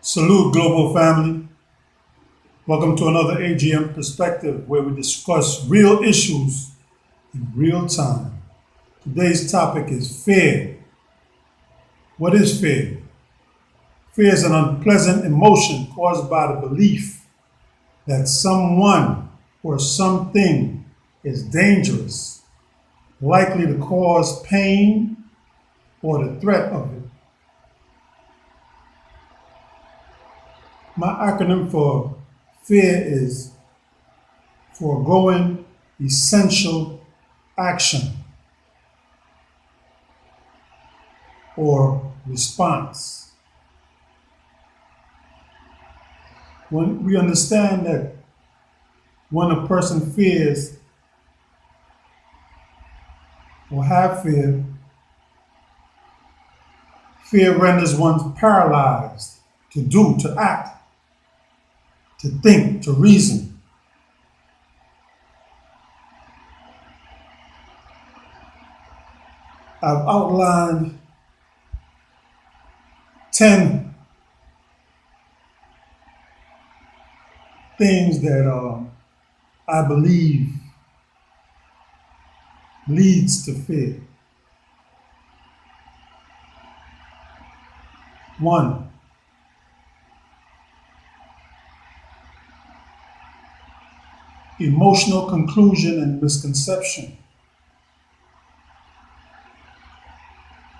Salute, global family. Welcome to another AGM Perspective where we discuss real issues in real time. Today's topic is fear. What is fear? Fear is an unpleasant emotion caused by the belief that someone or something is dangerous, likely to cause pain, or the threat of it. My acronym for fear is foregoing essential action or response. When we understand that when a person fears or have fear, fear renders one paralyzed to do, to act, to think, to reason. I've outlined 10 things that I believe leads to fear. 1, emotional conclusion and misconception.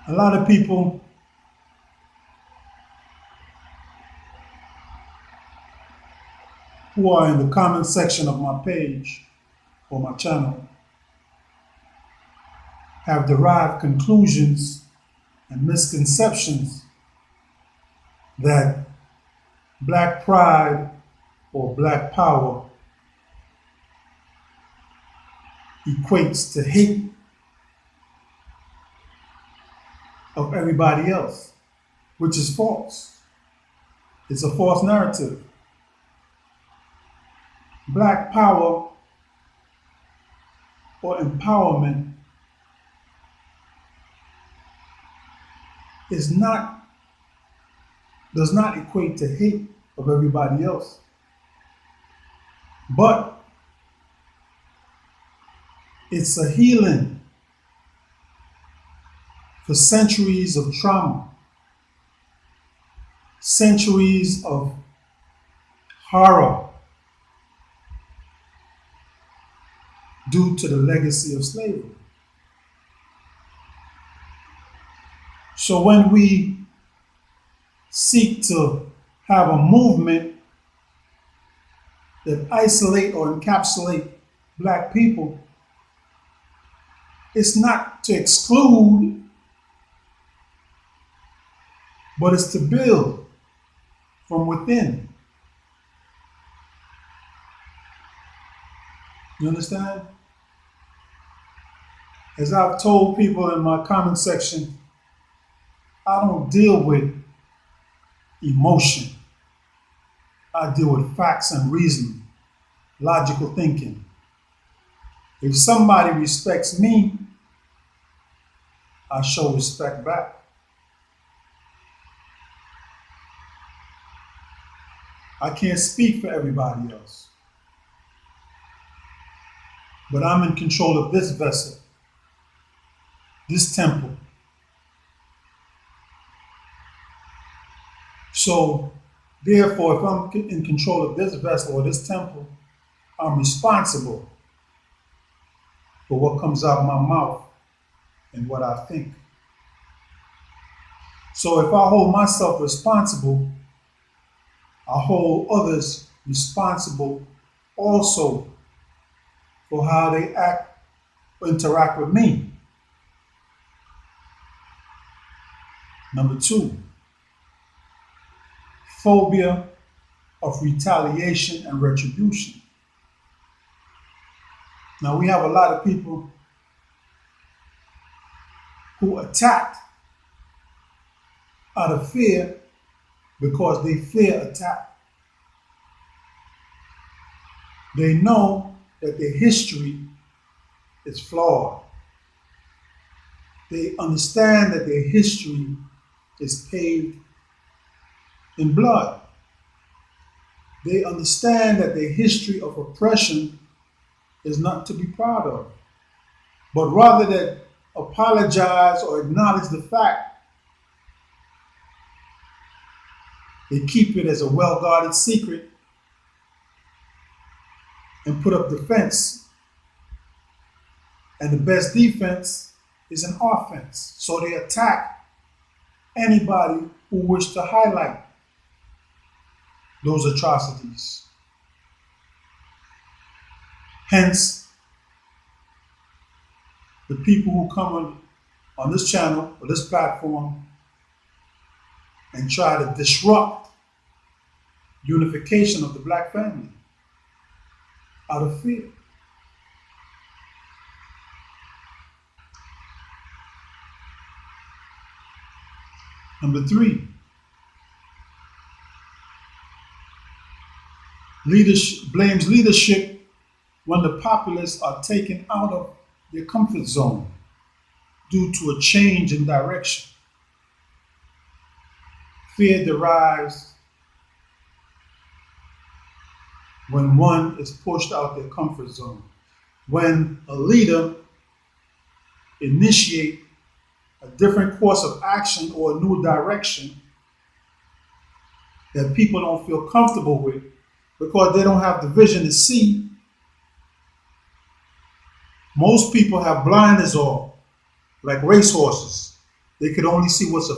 A lot of people who are in the comment section of my page or my channel have derived conclusions and misconceptions that black pride or black power equates to hate of everybody else, which is false. It's a false narrative. Black power or empowerment does not equate to hate of everybody else. But it's a healing for centuries of trauma, centuries of horror due to the legacy of slavery. So when we seek to have a movement that isolate or encapsulate black people, it's not to exclude, but it's to build from within. You understand? As I've told people in my comment section, I don't deal with emotion. I deal with facts and reasoning, logical thinking. If somebody respects me, I show respect back. I can't speak for everybody else, but I'm in control of this vessel, this temple. So, therefore, if I'm in control of this vessel or this temple, I'm responsible for what comes out of my mouth and what I think. So if I hold myself responsible, I hold others responsible also for how they act or interact with me. Number 2, phobia of retaliation and retribution. Now we have a lot of people who attack out of fear because they fear attack. They know that their history is flawed. They understand that their history is paved in blood. They understand that their history of oppression is not to be proud of, but rather that apologize or acknowledge the fact, they keep it as a well guarded secret and put up defense. And the best defense is an offense. So they attack anybody who wish to highlight those atrocities. Hence, the people who come on this channel or this platform and try to disrupt unification of the black family out of fear. Number three, leadership blames leadership when the populace are taken out of their comfort zone due to a change in direction. Fear derives when one is pushed out their comfort zone. When a leader initiates a different course of action or a new direction that people don't feel comfortable with because they don't have the vision to see. Most people have blinders on, like racehorses. They can only see what's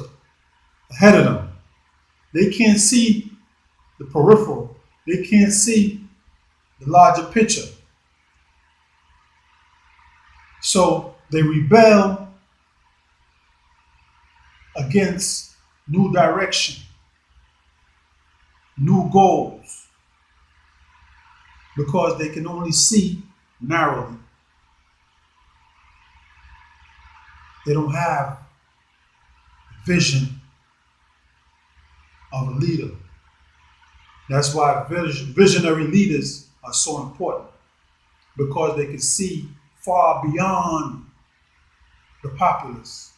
ahead of them. They can't see the peripheral. They can't see the larger picture. So they rebel against new direction, new goals, because they can only see narrowly. They don't have vision of a leader. That's why visionary leaders are so important, because they can see far beyond the populace.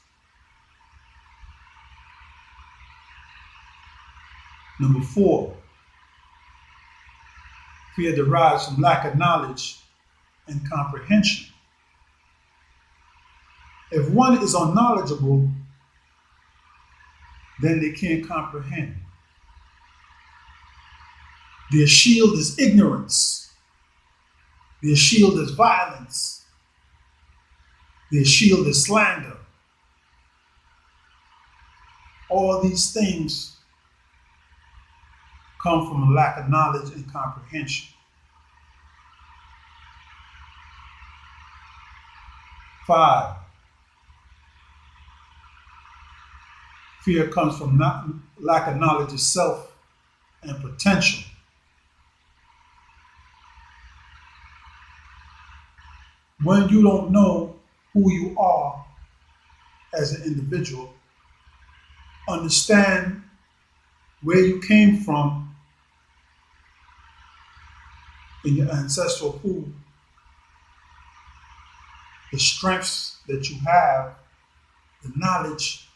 Number four, fear derives from lack of knowledge and comprehension. If one is unknowledgeable, then they can't comprehend. Their shield is ignorance. Their shield is violence. Their shield is slander. All these things come from a lack of knowledge and comprehension. 5, fear comes from lack of knowledge of self and potential. When you don't know who you are as an individual, understand where you came from in your ancestral pool, the strengths that you have, the knowledge.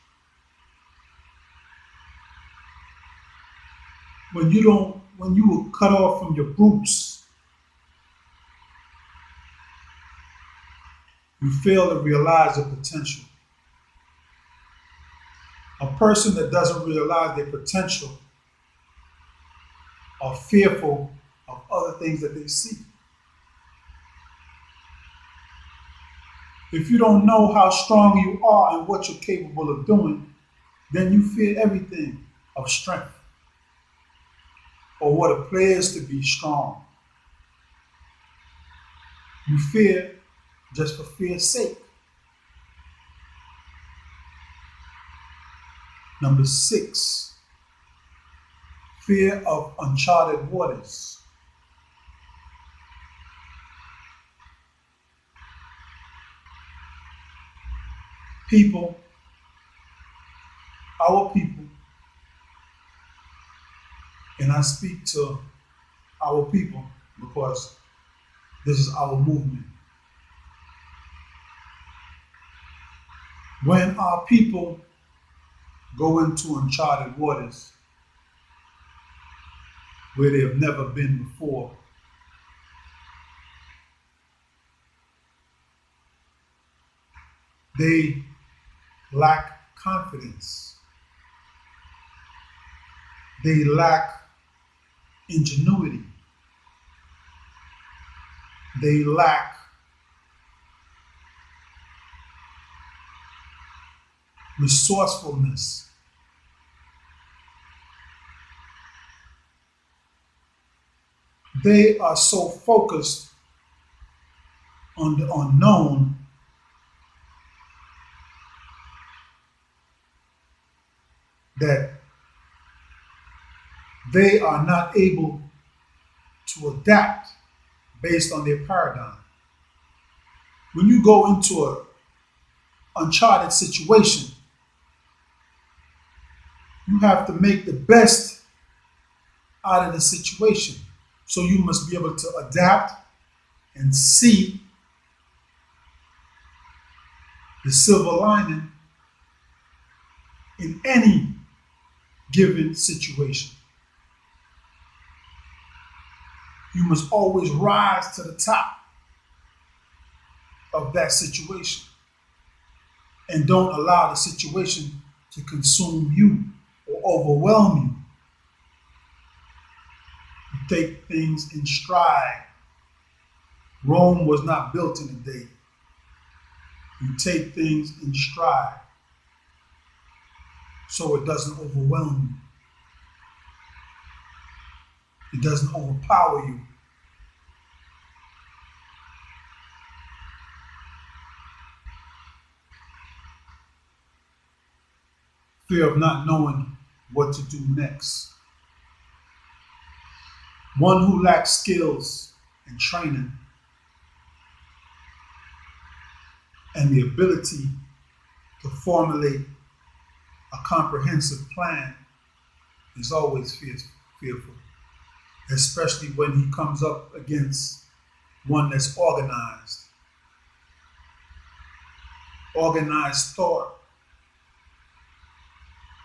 When you were cut off from your roots, you fail to realize the potential. A person that doesn't realize their potential are fearful of other things that they see. If you don't know how strong you are and what you're capable of doing, then you fear everything of strength or what appears to be strong. You fear just for fear's sake. Number 6, fear of uncharted waters. People, our people, and I speak to our people because this is our movement. When our people go into uncharted waters, where they have never been before. They lack confidence. They lack ingenuity. They lack resourcefulness. They are so focused on the unknown that they are not able to adapt based on their paradigm. When you go into an uncharted situation, you have to make the best out of the situation. So you must be able to adapt and see the silver lining in any given situation. You must always rise to the top of that situation and don't allow the situation to consume you or overwhelm you. You take things in stride. Rome was not built in a day. You take things in stride so it doesn't overwhelm you. It doesn't overpower you. Fear of not knowing what to do next. One who lacks skills and training and the ability to formulate a comprehensive plan is always fearful, especially when he comes up against one that's organized. Organized thought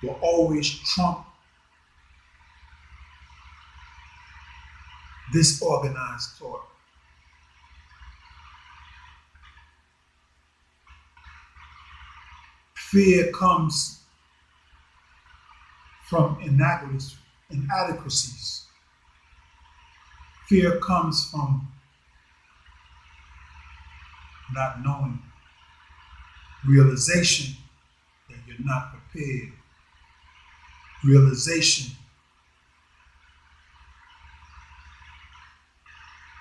will always trump disorganized thought. Fear comes from inadequacies. Fear comes from not knowing, realization that you're not prepared, realization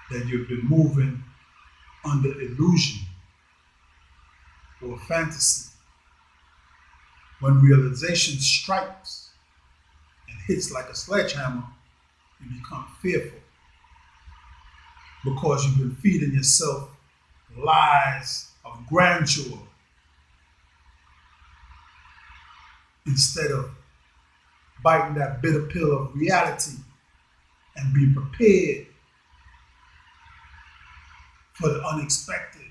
that you've been moving under illusion or fantasy. When realization strikes and hits like a sledgehammer, you become fearful because you've been feeding yourself lies of grandeur instead of biting that bitter pill of reality and being prepared for the unexpected.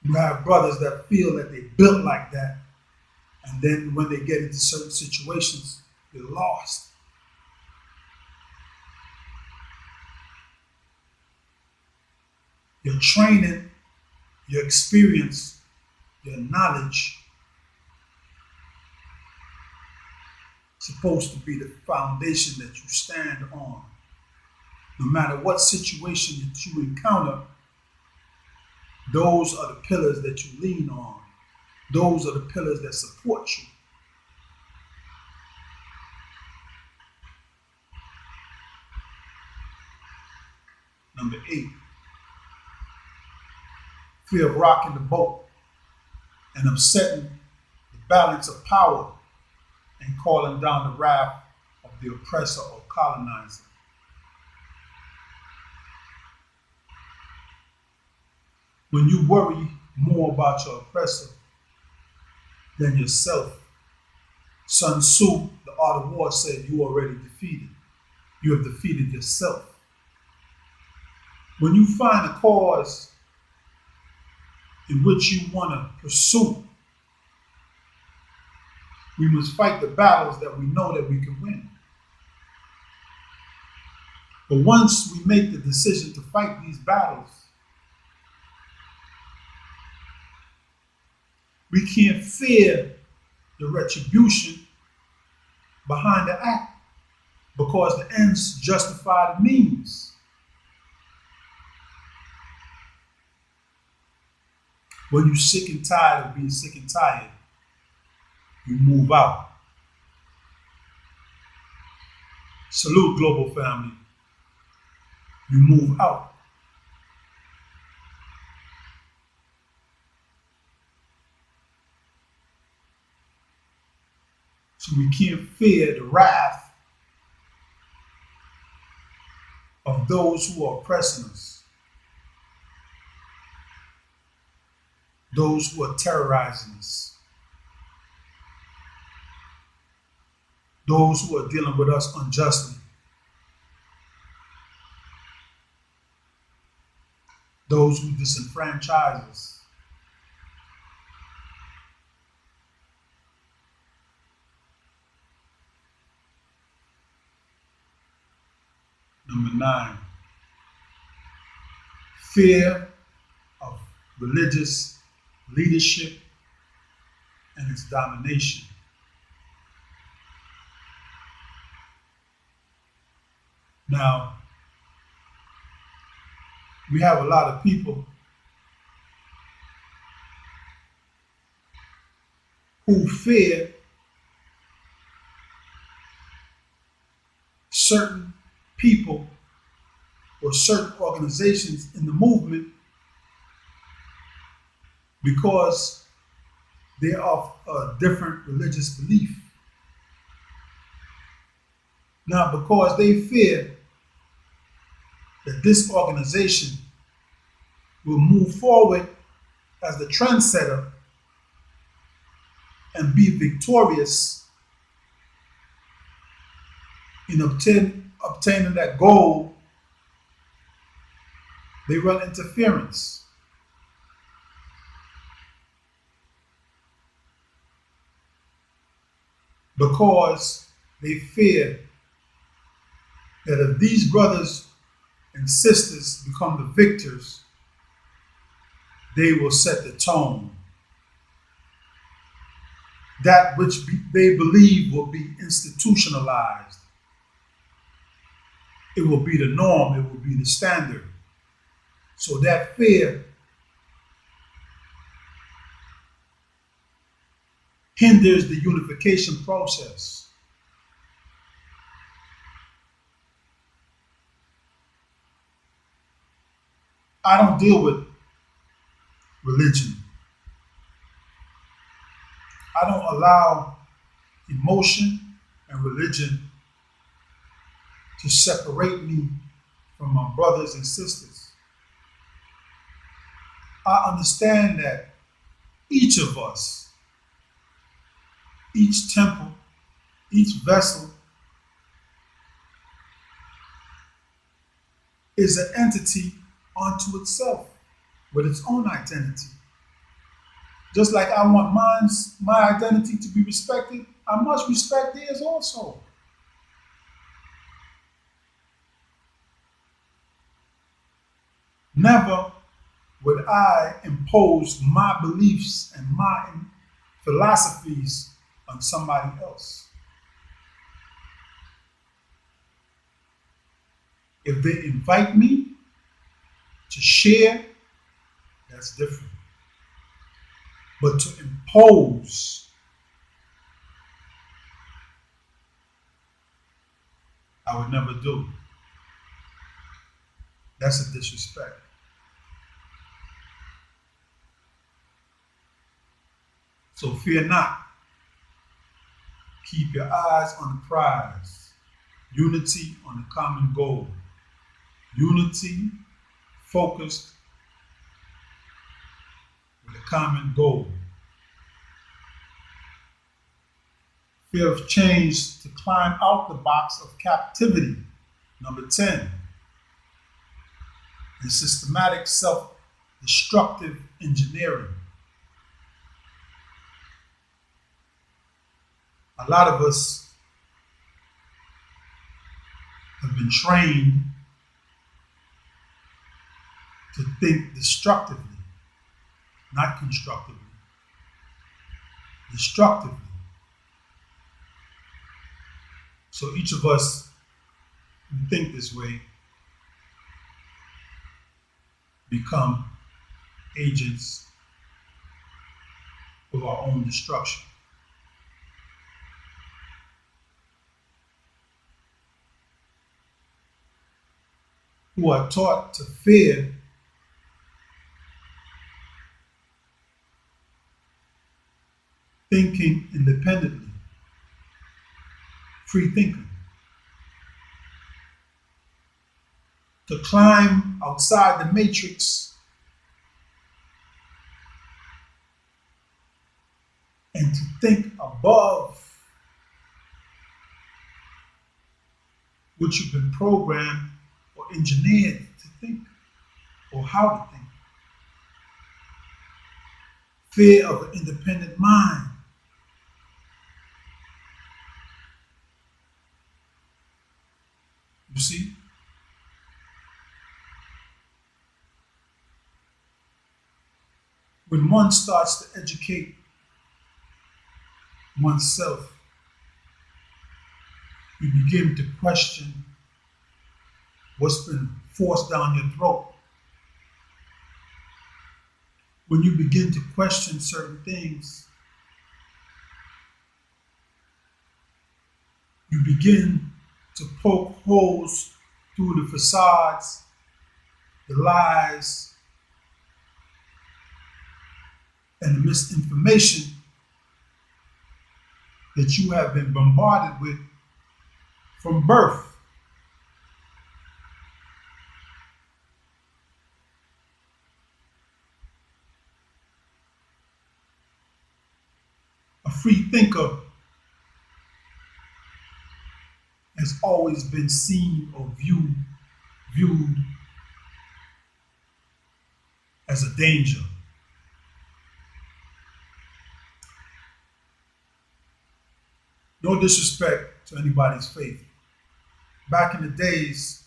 You have brothers that feel that they built like that, and then when they get into certain situations, they're lost. Your training, your experience, your knowledge is supposed to be the foundation that you stand on. No matter what situation that you encounter, those are the pillars that you lean on. Those are the pillars that support you. Number 8, fear of rocking the boat and upsetting the balance of power and calling down the wrath of the oppressor or colonizer. When you worry more about your oppressor than yourself, Sun Tzu, the Art of War, said you already defeated. You have defeated yourself. When you find a cause in which you want to pursue We must fight the battles that we know that we can win. But once we make the decision to fight these battles, we can't fear the retribution behind the act because the ends justify the means. When you're sick and tired of being sick and tired, you move out. Salute, global family. You move out. So we can't fear the wrath of those who are oppressing us, those who are terrorizing us, those who are dealing with us unjustly, those who disenfranchise us. Number 9, fear of religious leadership and its domination. Now, we have a lot of people who fear certain people or certain organizations in the movement because they are of a different religious belief. Now, because they fear that this organization will move forward as the trendsetter and be victorious in obtaining that goal, they run interference. Because they fear that if these brothers and sisters become the victors, they will set the tone. That which they believe will be institutionalized. It will be the norm, it will be the standard. So that fear hinders the unification process. I don't deal with religion. I don't allow emotion and religion to separate me from my brothers and sisters. I understand that each of us, each temple, each vessel is an entity unto itself with its own identity. Just like I want my identity to be respected, I must respect theirs also. Never would I impose my beliefs and my philosophies on somebody else. If they invite me to share, that's different. But to impose, I would never do. That's a disrespect. So fear not. Keep your eyes on the prize. Unity on the common goal. Unity focused with a common goal. Fear of change to climb out the box of captivity. Number 10. And systematic self-destructive engineering. A lot of us have been trained to think destructively, not constructively, destructively. So each of us who think this way become agents of our own destruction. Who are taught to fear thinking independently, free thinking, to climb outside the matrix and to think above what you've been programmed or engineered to think or how to think. Fear of an independent mind. You see? When one starts to educate oneself, you begin to question what's been forced down your throat. When you begin to question certain things, you begin to poke holes through the facades, the lies, and the misinformation that you have been bombarded with from birth. A free thinker has always been seen or viewed as a danger. No disrespect to anybody's faith. Back in the days,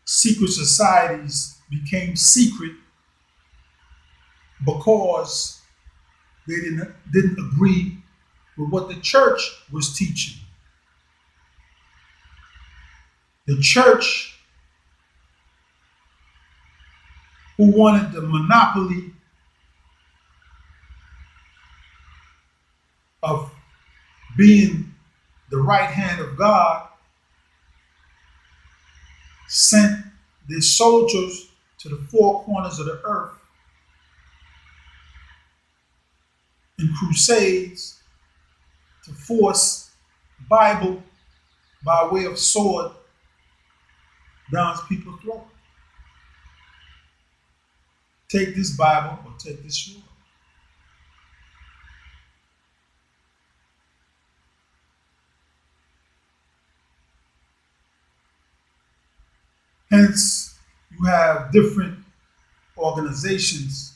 secret societies became secret because they didn't agree with what the church was teaching. The church, who wanted the monopoly of being the right hand of God, sent their soldiers to the four corners of the earth in crusades to force Bible by way of sword down people's throat. Take this Bible or take this sword. Hence, you have different organizations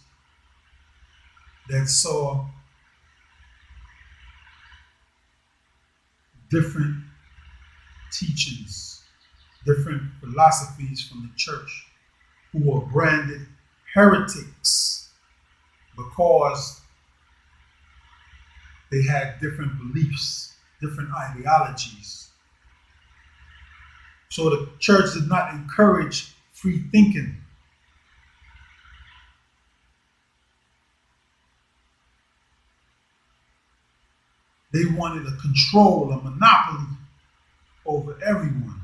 that saw different teachings, different philosophies from the church, who were branded heretics because they had different beliefs, different ideologies. So the church did not encourage free thinking. They wanted a control, a monopoly over everyone.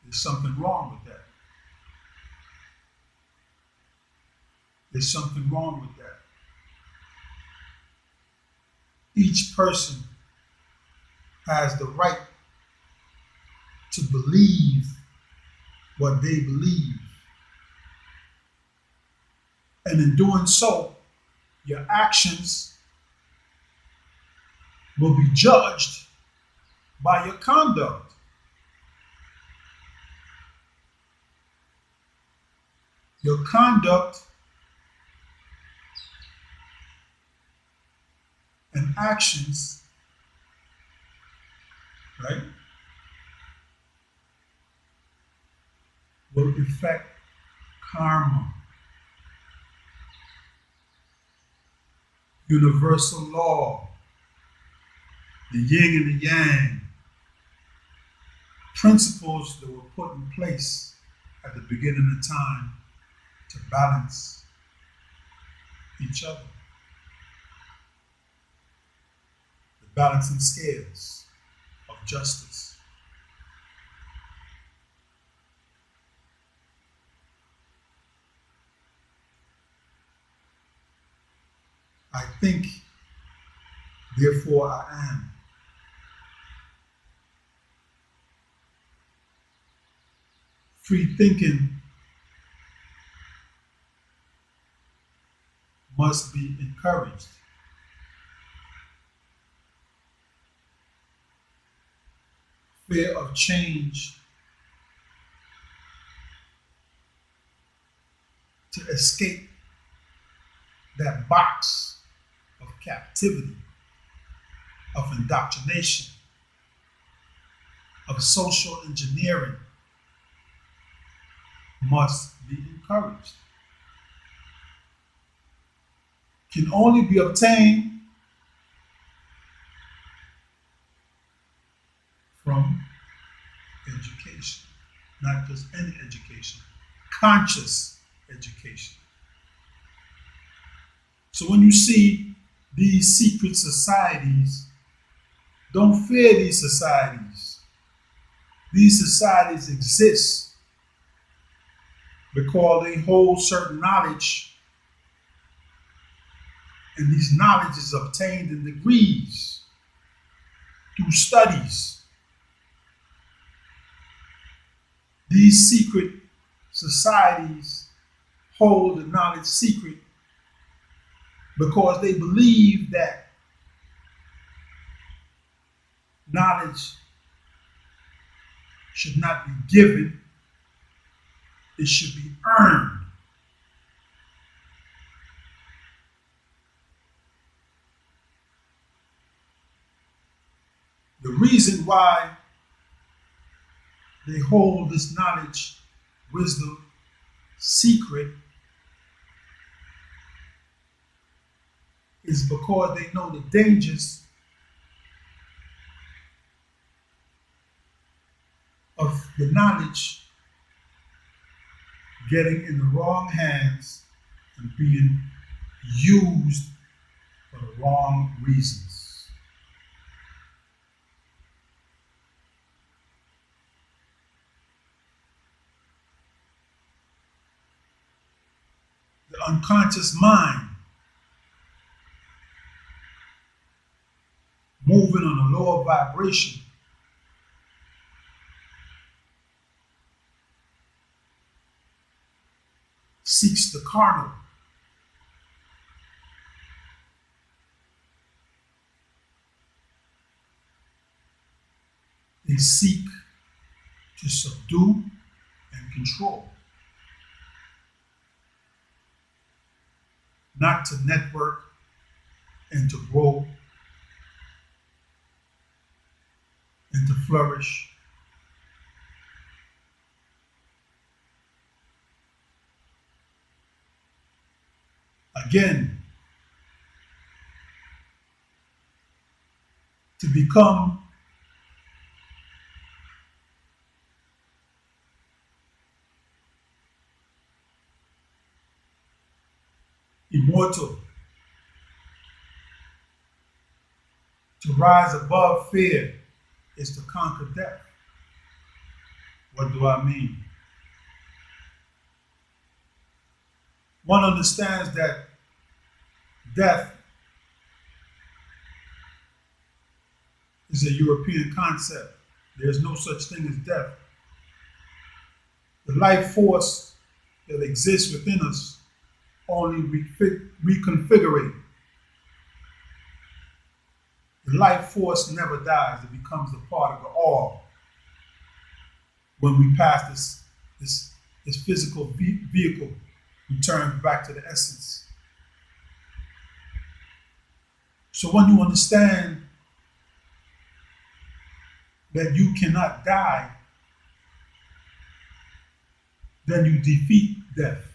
There's something wrong with that. There's something wrong with that. Each person has the right to believe what they believe. And in doing so, your actions will be judged by your conduct. Your conduct and actions, right, will affect karma, universal law, the yin and the yang, principles that were put in place at the beginning of time to balance each other, the balancing scales of justice. I think, therefore I am. Free thinking must be encouraged. Fear of change to escape that box of captivity, of indoctrination, of social engineering must be encouraged. Can only be obtained from education, not just any education, conscious education. So when you see these secret societies, don't fear these societies. These societies exist because they hold certain knowledge, and these knowledge is obtained in degrees through studies. These secret societies hold the knowledge secret because they believe that knowledge should not be given, it should be earned. The reason why they hold this knowledge, wisdom, secret is because they know the dangers of the knowledge getting in the wrong hands and being used for the wrong reasons. The unconscious mind, moving on a lower vibration, seeks the carnal. They seek to subdue and control, not to network and to grow and to flourish. Again, to become immortal, to rise above fear is to conquer death. What do I mean? One understands that death is a European concept. There's no such thing as death. The life force that exists within us only reconfigurate. The life force never dies. It becomes a part of the all. When we pass this physical vehicle return back to the essence. So when you understand that you cannot die, then you defeat death.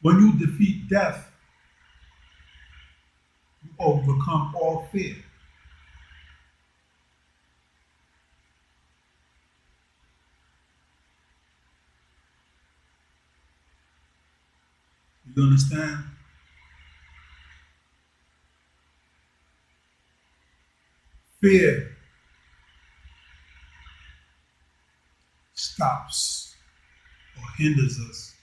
When you defeat death, you overcome all fear. You understand? Fear stops or hinders us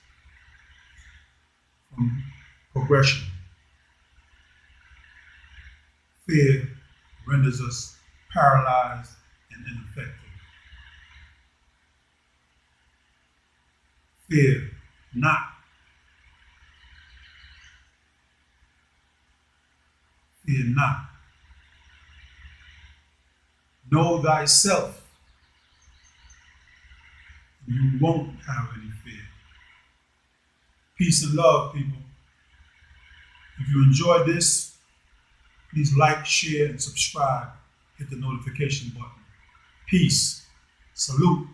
from progression. Fear renders us paralyzed and ineffective. Fear not. Fear not. Know thyself. You won't have any fear. Peace and love, people. If you enjoyed this, please like, share, and subscribe. Hit the notification button. Peace. Salute.